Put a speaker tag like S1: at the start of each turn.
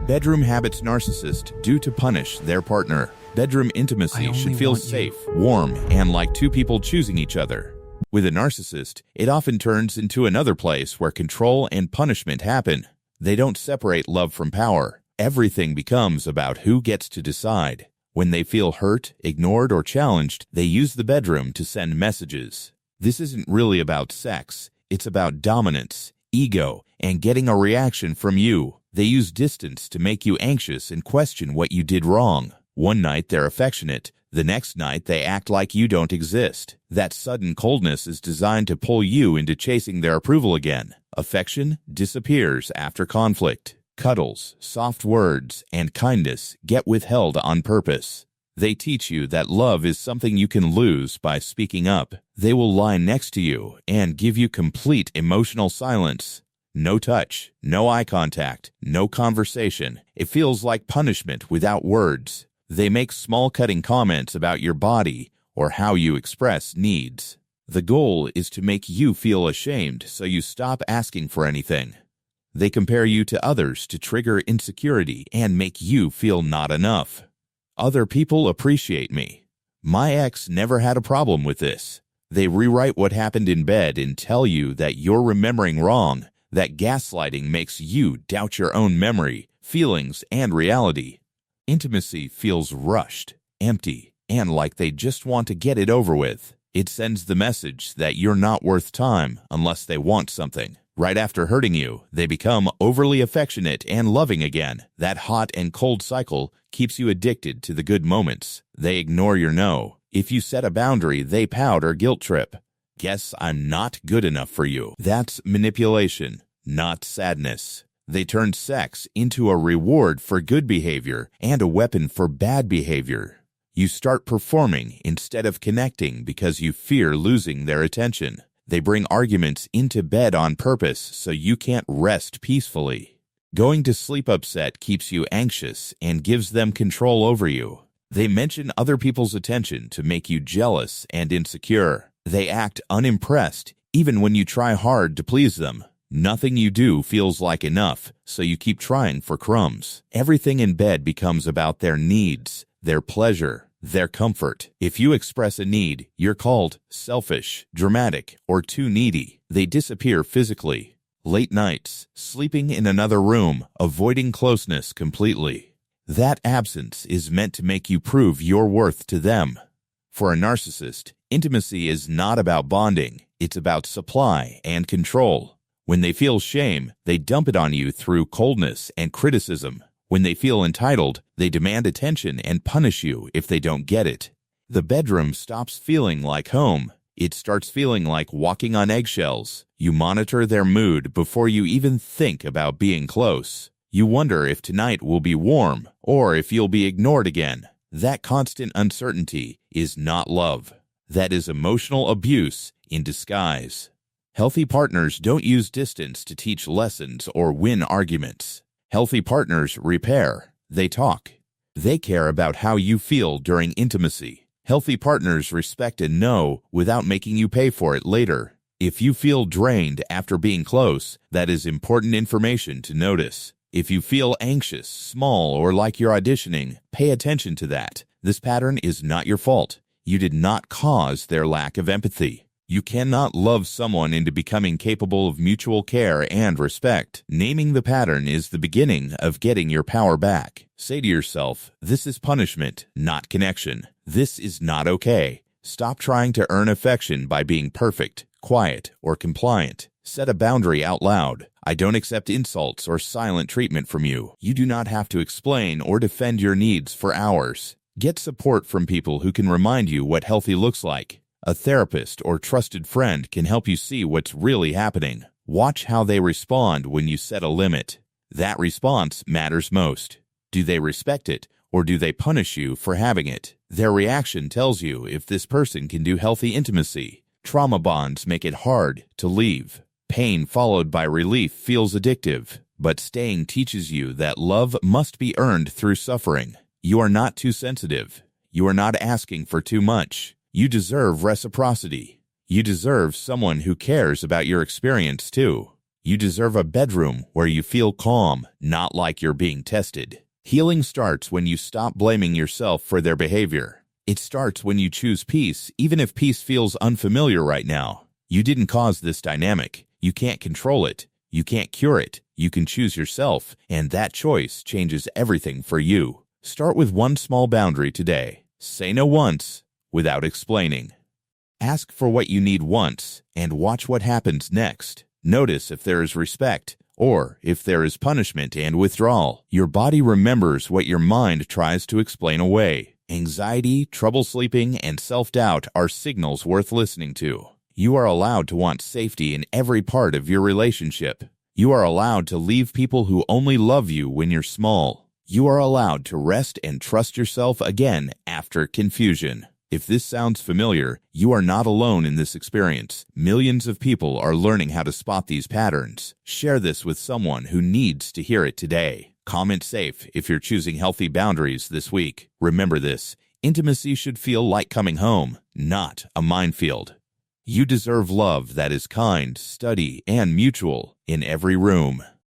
S1: Bedroom habits narcissists do to punish their partner. Bedroom intimacy should feel safe, warm, and like two people choosing each other. With a narcissist, it often turns into another place where control and punishment happen. They don't separate love from power. Everything becomes about who gets to decide. When they feel hurt, ignored, or challenged, they use the bedroom to send messages. This isn't really about sex. It's about dominance, ego, and getting a reaction from you. They use distance to make you anxious and question what you did wrong. One night they're affectionate. The next night they act like you don't exist. That sudden coldness is designed to pull you into chasing their approval again. Affection disappears after conflict. Cuddles, soft words, and kindness get withheld on purpose. They teach you that love is something you can lose by speaking up. They will lie next to you and give you complete emotional silence. No touch, no eye contact, no conversation. It feels like punishment without words. They make small cutting comments about your body or how you express needs. The goal is to make you feel ashamed so you stop asking for anything. They compare you to others to trigger insecurity and make you feel not enough. Other people appreciate me. My ex never had a problem with this. They rewrite what happened in bed and tell you that you're remembering wrong. That gaslighting makes you doubt your own memory, feelings, and reality. Intimacy feels rushed, empty, and like they just want to get it over with. It sends the message that you're not worth time unless they want something. Right after hurting you, they become overly affectionate and loving again. That hot and cold cycle keeps you addicted to the good moments. They ignore your no. If you set a boundary, they pout or guilt trip. Guess I'm not good enough for you. That's manipulation, not sadness. They turn sex into a reward for good behavior and a weapon for bad behavior. You start performing instead of connecting because you fear losing their attention. They bring arguments into bed on purpose so you can't rest peacefully. Going to sleep upset keeps you anxious and gives them control over you. They mention other people's attention to make you jealous and insecure. They act unimpressed even when you try hard to please them. Nothing you do feels like enough, so you keep trying for crumbs. Everything in bed becomes about their needs, their pleasure, their comfort. If you express a need, you're called selfish, dramatic, or too needy. They disappear physically. Late nights, sleeping in another room, avoiding closeness completely. That absence is meant to make you prove your worth to them. For a narcissist, intimacy is not about bonding. It's about supply and control. When they feel shame, they dump it on you through coldness and criticism. When they feel entitled, they demand attention and punish you if they don't get it. The bedroom stops feeling like home. It starts feeling like walking on eggshells. You monitor their mood before you even think about being close. You wonder if tonight will be warm or if you'll be ignored again. That constant uncertainty is not love. That is emotional abuse in disguise. Healthy partners don't use distance to teach lessons or win arguments. Healthy partners repair. They talk. They care about how you feel during intimacy. Healthy partners respect a no without making you pay for it later. If you feel drained after being close, that is important information to notice. If you feel anxious, small, or like you're auditioning, pay attention to that. This pattern is not your fault. You did not cause their lack of empathy. You cannot love someone into becoming capable of mutual care and respect. Naming the pattern is the beginning of getting your power back. Say to yourself, this is punishment, not connection. This is not okay. Stop trying to earn affection by being perfect, quiet, or compliant. Set a boundary out loud. I don't accept insults or silent treatment from you. You do not have to explain or defend your needs for hours. Get support from people who can remind you what healthy looks like. A therapist or trusted friend can help you see what's really happening. Watch how they respond when you set a limit. That response matters most. Do they respect it, or do they punish you for having it? Their reaction tells you if this person can do healthy intimacy. Trauma bonds make it hard to leave. Pain followed by relief feels addictive, but staying teaches you that love must be earned through suffering. You are not too sensitive. You are not asking for too much. You deserve reciprocity. You deserve someone who cares about your experience too. You deserve a bedroom where you feel calm, not like you're being tested. Healing starts when you stop blaming yourself for their behavior. It starts when you choose peace, even if peace feels unfamiliar right now. You didn't cause this dynamic. You can't control it. You can't cure it. You can choose yourself, and that choice changes everything for you. Start with one small boundary today. Say no once without explaining. Ask for what you need once and watch what happens next. Notice if there is respect or if there is punishment and withdrawal. Your body remembers what your mind tries to explain away. Anxiety, trouble sleeping, and self-doubt are signals worth listening to. You are allowed to want safety in every part of your relationship. You are allowed to leave people who only love you when you're small. You are allowed to rest and trust yourself again after confusion. If this sounds familiar, you are not alone in this experience. Millions of people are learning how to spot these patterns. Share this with someone who needs to hear it today. Comment safe if you're choosing healthy boundaries this week. Remember this, intimacy should feel like coming home, not a minefield. You deserve love that is kind, steady, and mutual in every room.